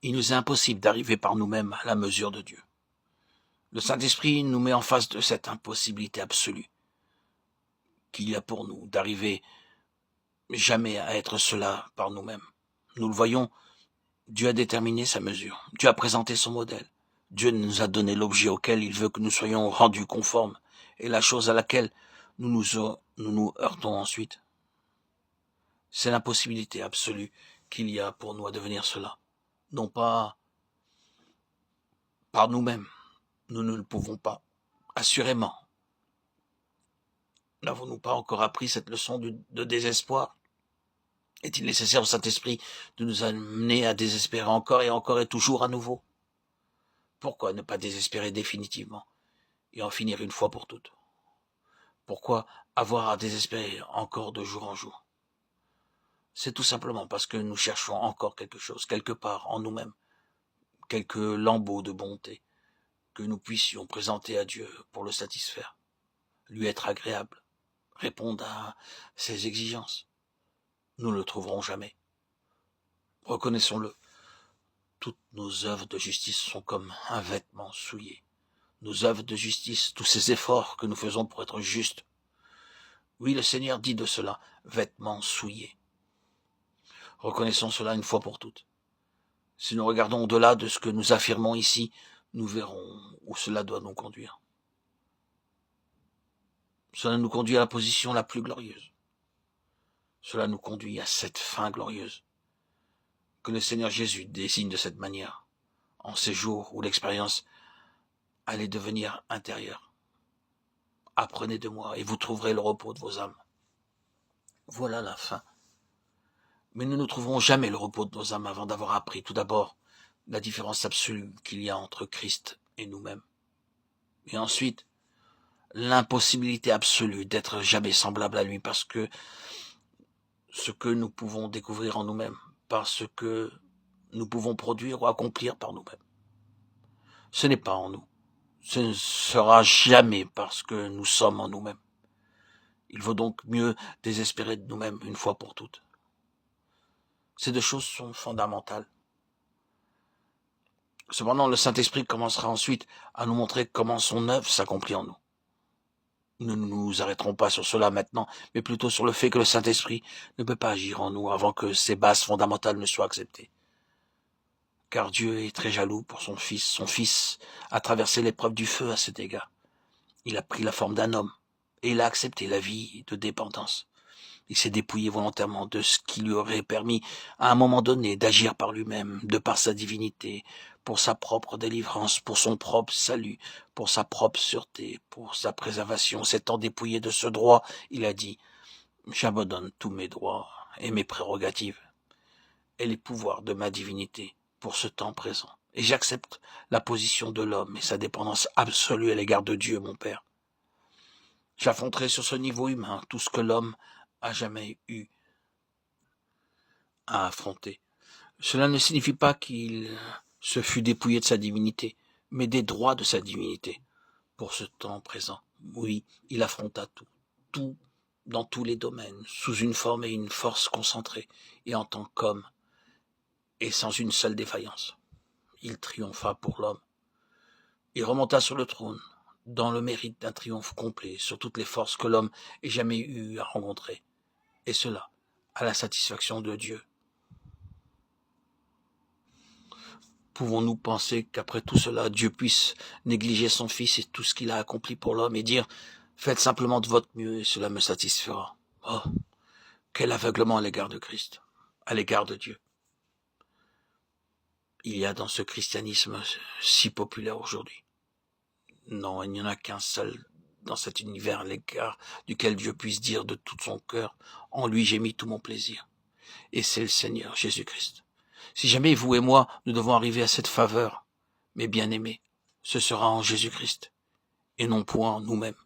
Il nous est impossible d'arriver par nous-mêmes à la mesure de Dieu. Le Saint-Esprit nous met en face de cette impossibilité absolue qu'il y a pour nous d'arriver jamais à être cela par nous-mêmes. Nous le voyons, Dieu a déterminé sa mesure. Dieu a présenté son modèle. Dieu nous a donné l'objet auquel il veut que nous soyons rendus conformes et la chose à laquelle nous nous heurtons ensuite. C'est l'impossibilité absolue qu'il y a pour nous à devenir cela. Non pas par nous-mêmes. Nous ne le pouvons pas. Assurément. N'avons-nous pas encore appris cette leçon de désespoir? Est-il nécessaire au Saint-Esprit de nous amener à désespérer encore et toujours à nouveau? Pourquoi ne pas désespérer définitivement et en finir une fois pour toutes? Pourquoi avoir à désespérer encore de jour en jour? C'est tout simplement parce que nous cherchons encore quelque chose, quelque part en nous-mêmes, quelques lambeaux de bonté que nous puissions présenter à Dieu pour le satisfaire, lui être agréable, répondre à ses exigences. Nous ne le trouverons jamais. Reconnaissons-le. Toutes nos œuvres de justice sont comme un vêtement souillé. Nos œuvres de justice, tous ces efforts que nous faisons pour être justes. Oui, le Seigneur dit de cela, vêtements souillés. Reconnaissons cela une fois pour toutes. Si nous regardons au-delà de ce que nous affirmons ici, nous verrons où cela doit nous conduire. Cela nous conduit à la position la plus glorieuse. Cela nous conduit à cette fin glorieuse que le Seigneur Jésus désigne de cette manière, en ces jours où l'expérience allait devenir intérieure. Apprenez de moi et vous trouverez le repos de vos âmes. Voilà la fin. Mais nous ne trouverons jamais le repos de nos âmes avant d'avoir appris tout d'abord la différence absolue qu'il y a entre Christ et nous-mêmes. Et ensuite, l'impossibilité absolue d'être jamais semblable à lui parce que ce que nous pouvons découvrir en nous-mêmes, par ce que nous pouvons produire ou accomplir par nous-mêmes. Ce n'est pas en nous. Ce ne sera jamais parce que nous sommes en nous-mêmes. Il vaut donc mieux désespérer de nous-mêmes une fois pour toutes. Ces deux choses sont fondamentales. Cependant, le Saint-Esprit commencera ensuite à nous montrer comment son œuvre s'accomplit en nous. Nous ne nous arrêterons pas sur cela maintenant, mais plutôt sur le fait que le Saint-Esprit ne peut pas agir en nous avant que ces bases fondamentales ne soient acceptées. Car Dieu est très jaloux pour son Fils. Son Fils a traversé l'épreuve du feu à cet égard. Il a pris la forme d'un homme et il a accepté la vie de dépendance. Il s'est dépouillé volontairement de ce qui lui aurait permis, à un moment donné, d'agir par lui-même, de par sa divinité, pour sa propre délivrance, pour son propre salut, pour sa propre sûreté, pour sa préservation. S'étant dépouillé de ce droit, il a dit « J'abandonne tous mes droits et mes prérogatives et les pouvoirs de ma divinité pour ce temps présent. Et j'accepte la position de l'homme et sa dépendance absolue à l'égard de Dieu, mon Père. J'affronterai sur ce niveau humain tout ce que l'homme a jamais eu à affronter. Cela ne signifie pas qu'il se fût dépouillé de sa divinité, mais des droits de sa divinité pour ce temps présent. Oui, il affronta tout, dans tous les domaines, sous une forme et une force concentrées, et en tant qu'homme, et sans une seule défaillance. Il triompha pour l'homme. Il remonta sur le trône, dans le mérite d'un triomphe complet sur toutes les forces que l'homme ait jamais eu à rencontrer, et cela à la satisfaction de Dieu. Pouvons-nous penser qu'après tout cela, Dieu puisse négliger son Fils et tout ce qu'il a accompli pour l'homme et dire « Faites simplement de votre mieux et cela me satisfera ». Oh, quel aveuglement à l'égard de Christ, à l'égard de Dieu. Il y a dans ce christianisme si populaire aujourd'hui. Non, il n'y en a qu'un seul dans cet univers à l'égard duquel Dieu puisse dire de tout son cœur « En lui j'ai mis tout mon plaisir ». Et c'est le Seigneur Jésus-Christ. Si jamais vous et moi, nous devons arriver à cette faveur, mes bien-aimés, ce sera en Jésus-Christ, et non point en nous-mêmes.